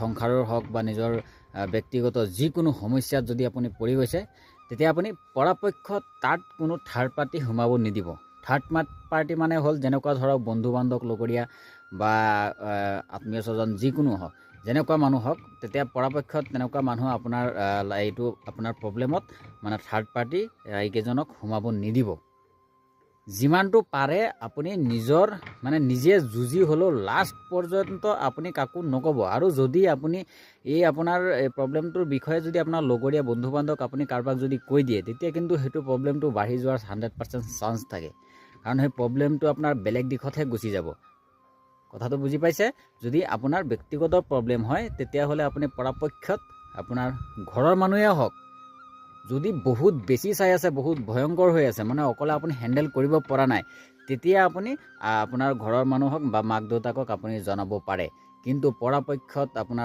সংসাৰৰ হওক বা নিজৰ ব্যক্তিগত যিকোনো সমস্যাত যদি আপুনি পৰি গৈছে তেতিয়া আপুনি পৰাপক্ষত তাত কোনো থাৰ্ড পাৰ্টি সোমাব নিদিব। থাৰ্ড পাৰ্টি মানে হ'ল যেনেকুৱা ধৰক বন্ধু বান্ধৱ লগৰীয়া বা আত্মীয় স্বজন যিকোনো হওক, যেনেকুৱা মানুহ হওক, তেতিয়া পৰাপক্ষত তেনেকুৱা মানুহ আপোনাৰ এইটো আপোনাৰ প্ৰব্লেমত মানে থাৰ্ড পাৰ্টি এইকেইজনক সোমাব নিদিব। যিমানটো পাৰে আপুনি নিজৰ মানে নিজে যুঁজি হ'লেও লাষ্ট পৰ্যন্ত আপুনি কাকো নক'ব। আৰু যদি আপুনি এই আপোনাৰ প্ৰব্লেমটোৰ বিষয়ে যদি আপোনাৰ লগৰীয়া বন্ধু বান্ধৱক আপুনি কাৰোবাক যদি কৈ দিয়ে, তেতিয়া কিন্তু সেইটো প্ৰব্লেমটো বাঢ়ি যোৱাৰ 100% চান্স থাকে। কাৰণ সেই প্ৰব্লেমটো আপোনাৰ বেলেগ দিশতহে গুচি যাব। কথাটো বুজি পাইছে? যদি আপোনাৰ ব্যক্তিগত প্ৰব্লেম হয় তেতিয়াহ'লে আপুনি পৰাপক্ষত আপোনাৰ ঘৰৰ মানুহে হওক, যদি বহুত বেছি চাই আছে, বহুত ভয়ংকৰ হৈ আছে, মানে অকলে আপুনি হেণ্ডেল কৰিব পৰা নাই, তেতিয়া আপুনি আপোনাৰ ঘৰৰ মানুহক বা মাক দেউতাকক আপুনি জনাব পাৰে। কিন্তু পৰাপক্ষত আপোনাৰ